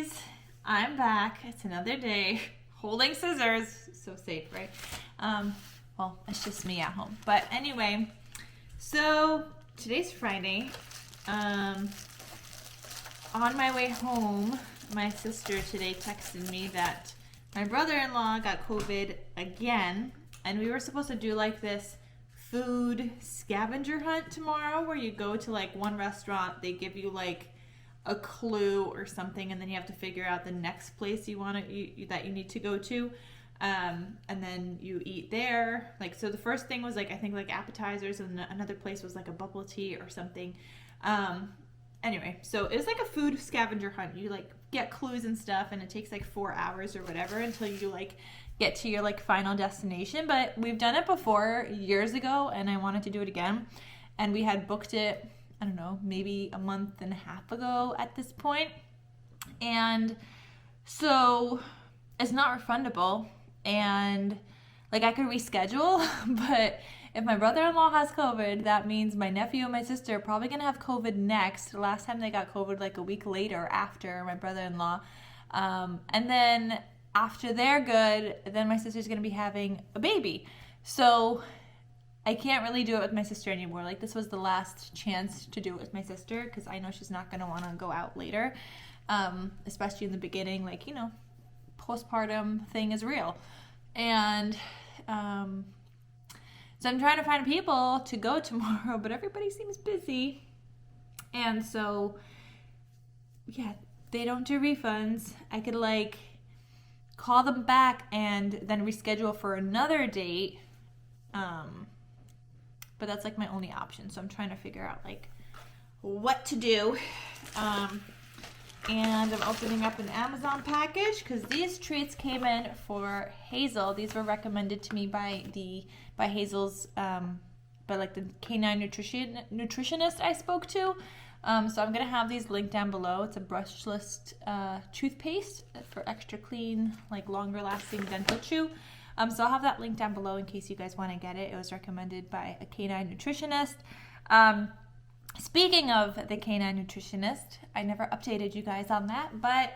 guys, I'm back. It's another day holding scissors. So safe, right? Well, it's just me at home. But anyway, so today's Friday. On my way home, my sister today texted me that my brother-in-law got COVID again, and we were supposed to do like this food scavenger hunt tomorrow where you go to like one restaurant, they give you like a clue or something, and then you have to figure out the next place you want to that you need to go to, and then you eat there. Like, so the first thing was like, I think like appetizers, and another place was like a bubble tea or something. Anyway, so it was like a food scavenger hunt. You like get clues and stuff, and it takes like 4 hours or whatever until you like get to your like final destination. But we've done it before years ago, and I wanted to do it again, and we had booked it, I don't know, maybe a month and a half ago at this point. And so it's not refundable, and like I could reschedule, but if my brother-in-law has COVID, that means my nephew and my sister are probably gonna have COVID next. The last time they got COVID like a week later after my brother-in-law. And then after they're good, then my sister's gonna be having a baby. So I can't really do it with my sister anymore. Like, this was the last chance to do it with my sister, because I know she's not going to want to go out later, especially in the beginning. Like, you know, postpartum thing is real. And so I'm trying to find people to go tomorrow, but everybody seems busy. And so, yeah, they don't do refunds. I could, like, call them back and then reschedule for another date. But that's like my only option. So I'm trying to figure out like what to do. And I'm opening up an Amazon package because these treats came in for Hazel. These were recommended to me by Hazel's, by like the canine nutritionist I spoke to. So I'm gonna have these linked down below. It's a brushless toothpaste for extra clean, like longer lasting dental chew. So I'll have that link down below in case you guys want to get it. It was recommended by a canine nutritionist. Speaking of the canine nutritionist, I never updated you guys on that, but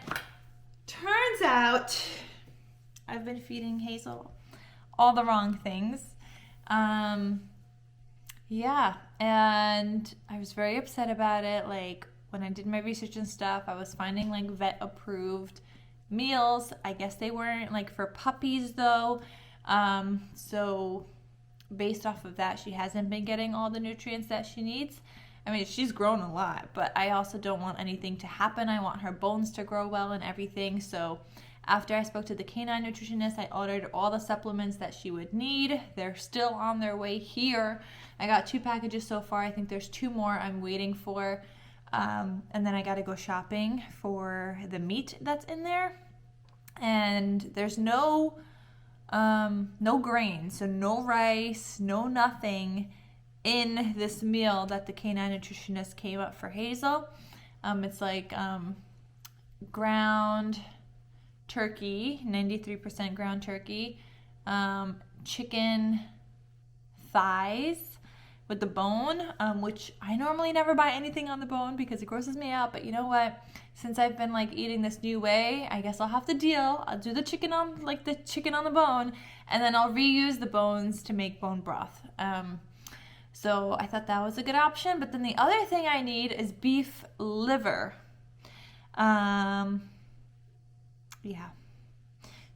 turns out I've been feeding Hazel all the wrong things. Yeah, and I was very upset about it. Like, when I did my research and stuff, I was finding like vet approved meals. I guess they weren't like for puppies though. So based off of that, she hasn't been getting all the nutrients that she needs. I mean, she's grown a lot, but I also don't want anything to happen. I want her bones to grow well and everything. So after I spoke to the canine nutritionist, I ordered all the supplements that she would need. They're still on their way here. I got 2 packages so far. I think there's 2 more I'm waiting for. And then I got to go shopping for the meat that's in there. And there's no grain, so no rice, no nothing in this meal that the canine nutritionist came up for Hazel. It's like ground turkey, 93% ground turkey, chicken thighs with the bone, which I normally never buy anything on the bone because it grosses me out. But you know what? Since I've been like eating this new way, I guess I'll have to deal. I'll do the chicken on the bone, and then I'll reuse the bones to make bone broth. So I thought that was a good option. But then the other thing I need is beef liver. Yeah.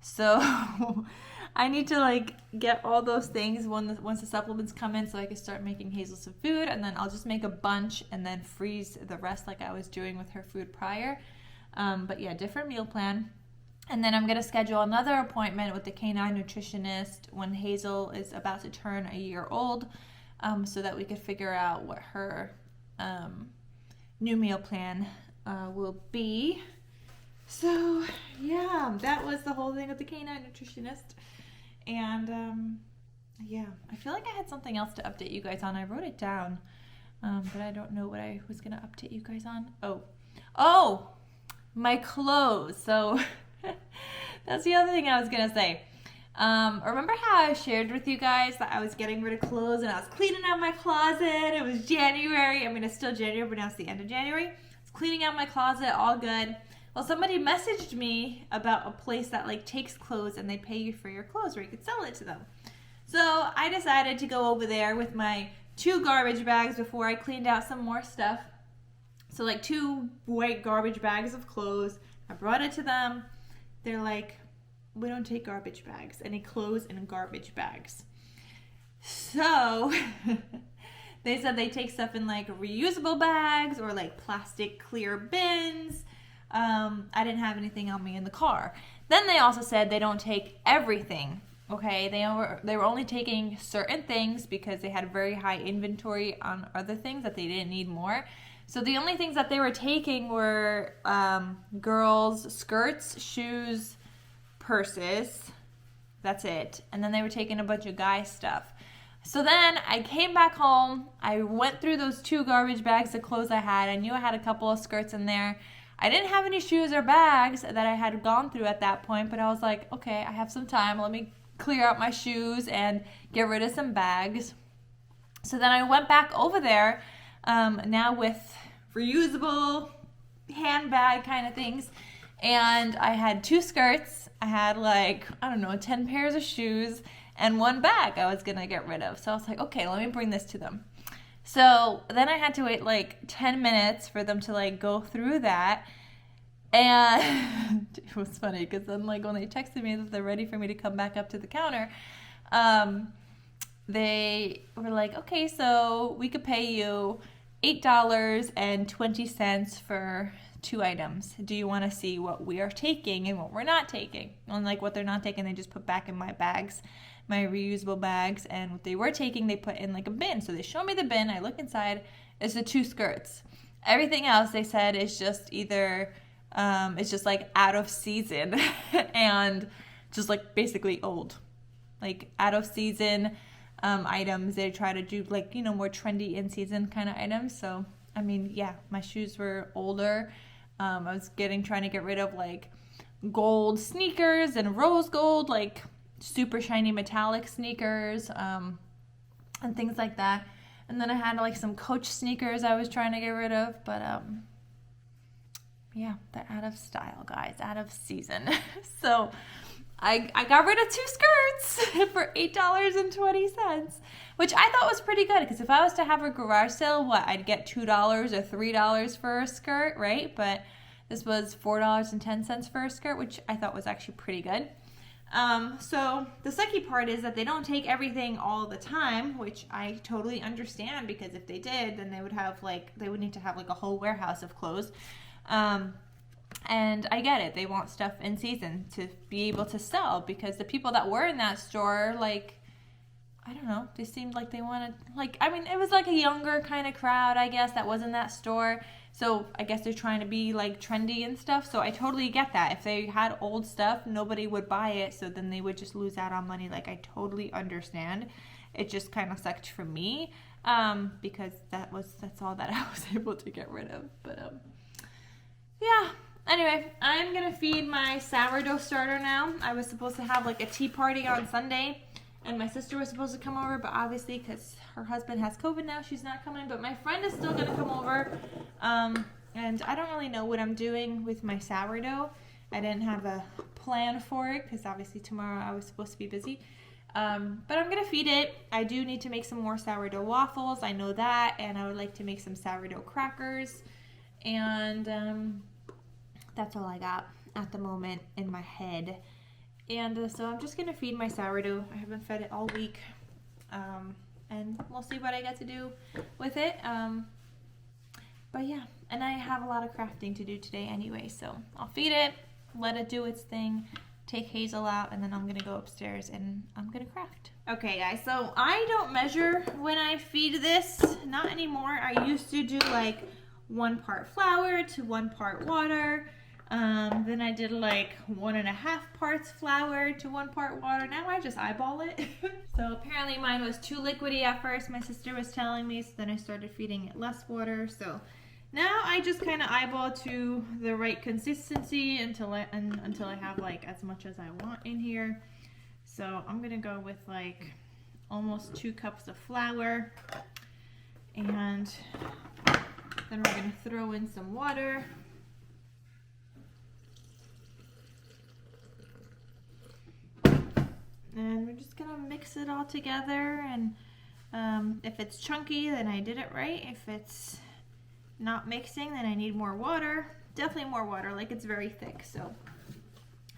So I need to like get all those things once the supplements come in, so I can start making Hazel some food, and then I'll just make a bunch and then freeze the rest like I was doing with her food prior. But yeah, different meal plan. And then I'm going to schedule another appointment with the canine nutritionist when Hazel is about to turn a year old, so that we could figure out what her new meal plan will be. So yeah, that was the whole thing with the canine nutritionist. And yeah, I feel like I had something else to update you guys on. I wrote it down, but I don't know what I was going to update you guys on. Oh, my clothes. So that's the other thing I was going to say. Remember how I shared with you guys that I was getting rid of clothes and I was cleaning out my closet? It was January. I mean, it's still January, but now it's the end of January. I was cleaning out my closet, all good. Well, somebody messaged me about a place that like takes clothes and they pay you for your clothes where you could sell it to them. So I decided to go over there with my 2 garbage bags before I cleaned out some more stuff. So like 2 white garbage bags of clothes. I brought it to them. They're like, we don't take garbage bags, any clothes in garbage bags. So they said they take stuff in like reusable bags or like plastic clear bins. I didn't have anything on me in the car. Then they also said they don't take everything. Okay, they were only taking certain things because they had very high inventory on other things that they didn't need more. So the only things that they were taking were girls' skirts, shoes, purses. That's it. And then they were taking a bunch of guy stuff. So then I came back home. I went through those 2 garbage bags of clothes I had. I knew I had a couple of skirts in there. I didn't have any shoes or bags that I had gone through at that point, but I was like, okay, I have some time. Let me clear out my shoes and get rid of some bags. So then I went back over there now with reusable handbag kind of things, and I had 2 skirts. I had like, I don't know, 10 pairs of shoes and 1 bag I was gonna get rid of. So I was like, okay, let me bring this to them. So then I had to wait like 10 minutes for them to like go through that. And it was funny because then like when they texted me that they're ready for me to come back up to the counter, they were like, okay, so we could pay you $8.20 for 2 items. Do you want to see what we are taking and what we're not taking? And like what they're not taking, they just put back in my bags, my reusable bags, and what they were taking, they put in like a bin. So they show me the bin, I look inside, it's the 2 skirts. Everything else they said is just either, it's just like out of season and just like basically old. Like out of season items. They try to do like, you know, more trendy in season kind of items. So, I mean, yeah, my shoes were older. I was trying to get rid of like gold sneakers and rose gold, like super shiny metallic sneakers, and things like that. And then I had like some Coach sneakers I was trying to get rid of, but yeah, they're out of style, guys, out of season. So I got rid of 2 skirts for $8.20, which I thought was pretty good, because if I was to have a garage sale, I'd get $2 or $3 for a skirt, right? But this was $4.10 for a skirt, which I thought was actually pretty good. So the sucky part is that they don't take everything all the time, which I totally understand, because if they did, then they would need to have like a whole warehouse of clothes. And I get it. They want stuff in season to be able to sell, because the people that were in that store, like, I don't know, they seemed like they wanted, like, I mean, it was like a younger kind of crowd, I guess, that was in that store. So I guess they're trying to be like trendy and stuff. So I totally get that. If they had old stuff, nobody would buy it. So then they would just lose out on money. Like, I totally understand. It just kind of sucked for me, because that's all that I was able to get rid of. But yeah. Anyway, I'm going to feed my sourdough starter now. I was supposed to have like a tea party on Sunday, and my sister was supposed to come over, but obviously because her husband has COVID now, she's not coming. But my friend is still going to come over, and I don't really know what I'm doing with my sourdough. I didn't have a plan for it because obviously tomorrow I was supposed to be busy. But I'm going to feed it. I do need to make some more sourdough waffles. I know that, and I would like to make some sourdough crackers, and that's all I got at the moment in my head. And so I'm just going to feed my sourdough. I haven't fed it all week. And we'll see what I get to do with it. But yeah, and I have a lot of crafting to do today anyway. So I'll feed it, let it do its thing, take Hazel out, and then I'm going to go upstairs and I'm going to craft. Okay, guys, so I don't measure when I feed this. Not anymore. I used to do like 1 part flour to 1 part water. Then I did like 1.5 parts flour to 1 part water. Now I just eyeball it. So apparently mine was too liquidy at first, my sister was telling me, so then I started feeding it less water. So now I just kind of eyeball to the right consistency until I have like as much as I want in here. So I'm gonna go with like almost 2 cups of flour, and then we're gonna throw in some water. mix it all together, and if it's chunky, then I did it right. If it's not mixing, then I need more water. Definitely more water, like it's very thick, so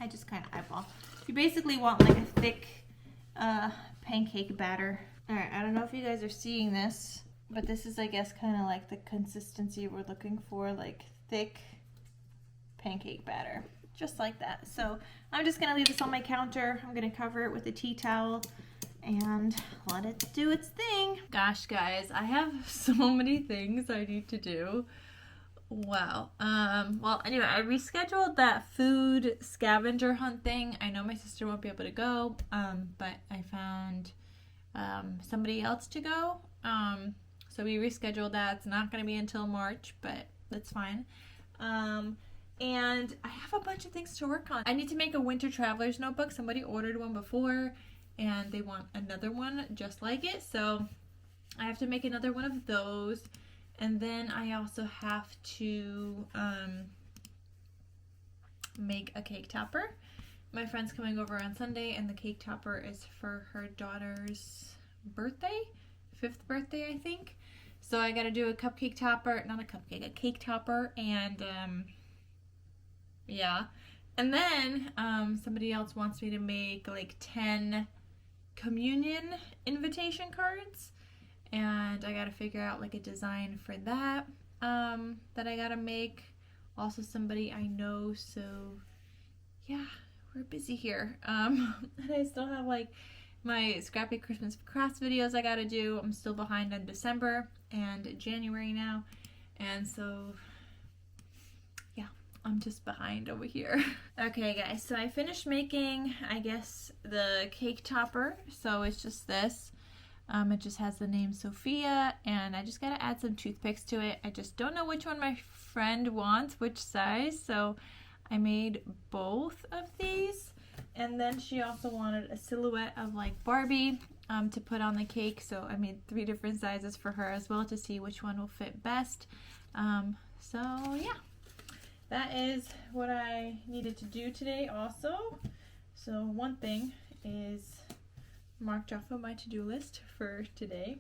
I just kind of eyeball. You basically want like a thick pancake batter. All right, I don't know if you guys are seeing this, but this is, I guess, kind of like the consistency we're looking for, like thick pancake batter, just like that. So I'm just gonna leave this on my counter. I'm gonna cover it with a tea towel and let it do its thing. Gosh, guys, I have so many things I need to do. Wow. Well, anyway, I rescheduled that food scavenger hunt thing. I know my sister won't be able to go, but I found somebody else to go. So we rescheduled that. It's not going to be until March, but that's fine. And I have a bunch of things to work on. I need to make a winter traveler's notebook. Somebody ordered one before, and they want another one just like it. So I have to make another one of those. And then I also have to make a cake topper. My friend's coming over on Sunday, and the cake topper is for her daughter's birthday, 5th birthday, I think. So I gotta do a cupcake topper, not a cupcake, a cake topper, and yeah. And then somebody else wants me to make like 10 communion invitation cards. And I gotta figure out like a design for that that I gotta make. Also somebody I know, so yeah, we're busy here. And I still have like my Scrappy Christmas Crafts videos I gotta do. I'm still behind on December and January now, and so yeah, I'm just behind over here. Okay guys, so I finished making, I guess, the cake topper. So it's just this. It just has the name Sophia, and I just gotta add some toothpicks to it. I just don't know which one my friend wants, which size, so I made both of these. And then she also wanted a silhouette of like Barbie to put on the cake, so I made 3 different sizes for her as well to see which one will fit best. So yeah, that is what I needed to do today also. So one thing is marked off of my to-do list for today.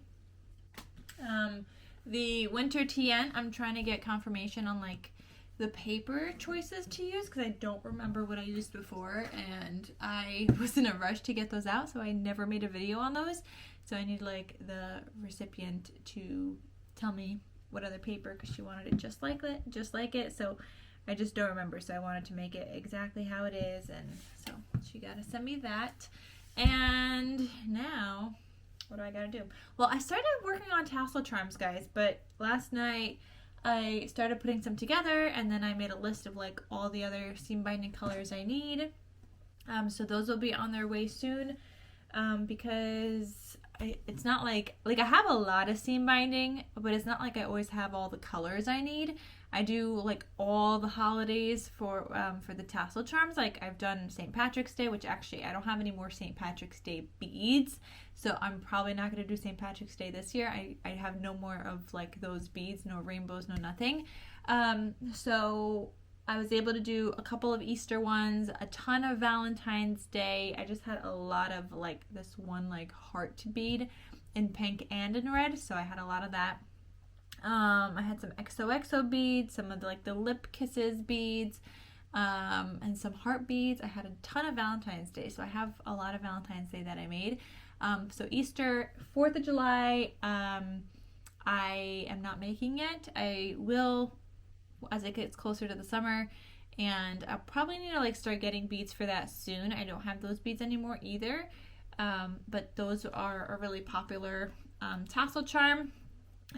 The winter TN, I'm trying to get confirmation on like the paper choices to use because I don't remember what I used before, and I was in a rush to get those out, so I never made a video on those. So I need like the recipient to tell me what other paper, because she wanted it just like it. So I just don't remember, so I wanted to make it exactly how it is, and so she got to send me that. And now, what do I gotta do? Well, I started working on tassel charms, guys, but last night I started putting some together, and then I made a list of like all the other seam binding colors I need. So those will be on their way soon, because it's not like I have a lot of seam binding, but it's not like I always have all the colors I need. I do like all the holidays for the tassel charms. Like I've done St. Patrick's Day, which actually I don't have any more St. Patrick's Day beads, so I'm probably not going to do St. Patrick's Day this year. I have no more of like those beads, no rainbows, no nothing. So I was able to do a couple of Easter ones, a ton of Valentine's Day. I just had a lot of like this one like heart bead in pink and in red, so I had a lot of that. I had some XOXO beads, some of the lip kisses beads, and some heart beads. I had a ton of Valentine's Day, so I have a lot of Valentine's Day that I made. So Easter, 4th of July, I am not making yet. I will as it gets closer to the summer, and I'll probably need to like start getting beads for that soon. I don't have those beads anymore either, but those are a really popular tassel charm.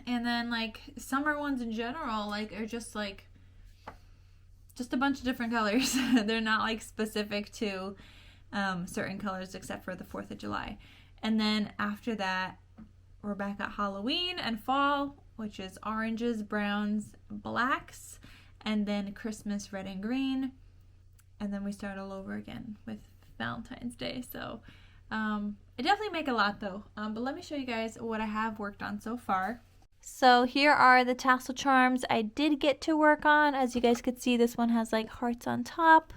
And then like summer ones in general like are just a bunch of different colors. They're not like specific to certain colors except for the 4th of July. And then after that we're back at Halloween and fall, which is oranges, browns, blacks, and then Christmas, red and green. And then we start all over again with Valentine's Day. So I definitely make a lot though. But let me show you guys what I have worked on so far. So here are the tassel charms I did get to work on. As you guys could see, this one has like hearts on top.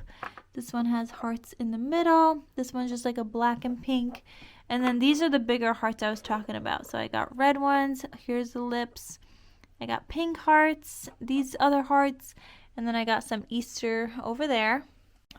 This one has hearts in the middle. This one's just like a black and pink. And then these are the bigger hearts I was talking about. So I got red ones. Here's the lips. I got pink hearts, these other hearts, and then I got some Easter over there.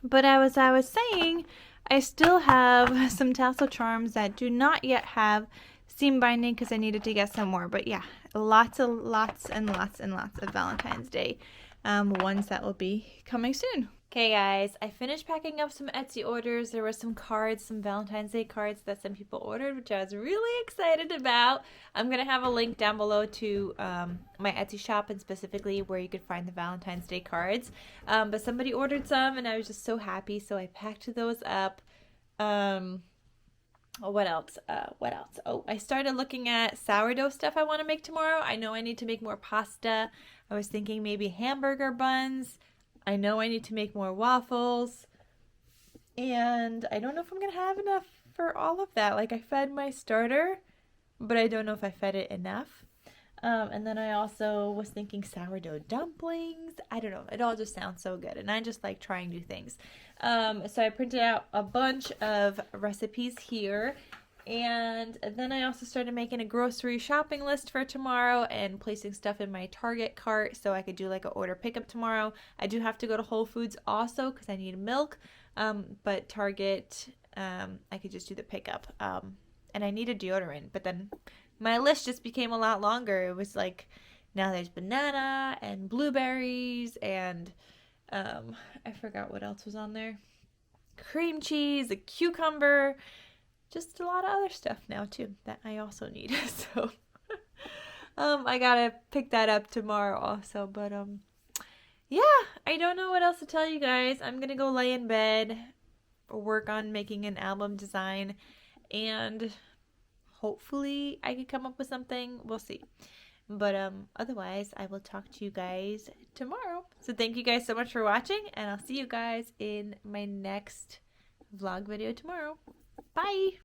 But as I was saying, I still have some tassel charms that do not yet have seam binding because I needed to get some more. But yeah, lots and lots of Valentine's Day ones that will be coming soon. Okay guys, I finished packing up some Etsy orders. There were some cards, some Valentine's Day cards that some people ordered, which I was really excited about. I'm going to have a link down below to my Etsy shop and specifically where you could find the Valentine's Day cards. But somebody ordered some and I was just so happy, so I packed those up. What else? Oh, I started looking at sourdough stuff I want to make tomorrow. I know I need to make more pasta. I was thinking maybe hamburger buns. I know I need to make more waffles, and I don't know if I'm going to have enough for all of that. Like, I fed my starter, but I don't know if I fed it enough. And then I also was thinking sourdough dumplings. I don't know. It all just sounds so good, and I just like trying new things. So I printed out a bunch of recipes here. And then I also started making a grocery shopping list for tomorrow and placing stuff in my Target cart so I could do like an order pickup tomorrow. I do have to go to Whole Foods also because I need milk, but Target, I could just do the pickup. And I need a deodorant, but then my list just became a lot longer. It was like, now there's banana and blueberries and I forgot what else was on there. Cream cheese, a cucumber. Just a lot of other stuff now too that I also need. So I gotta pick that up tomorrow also. But yeah, I don't know what else to tell you guys. I'm gonna go lay in bed, work on making an album design, and hopefully I can come up with something. We'll see. But otherwise I will talk to you guys tomorrow. So thank you guys so much for watching, and I'll see you guys in my next vlog video tomorrow. Bye!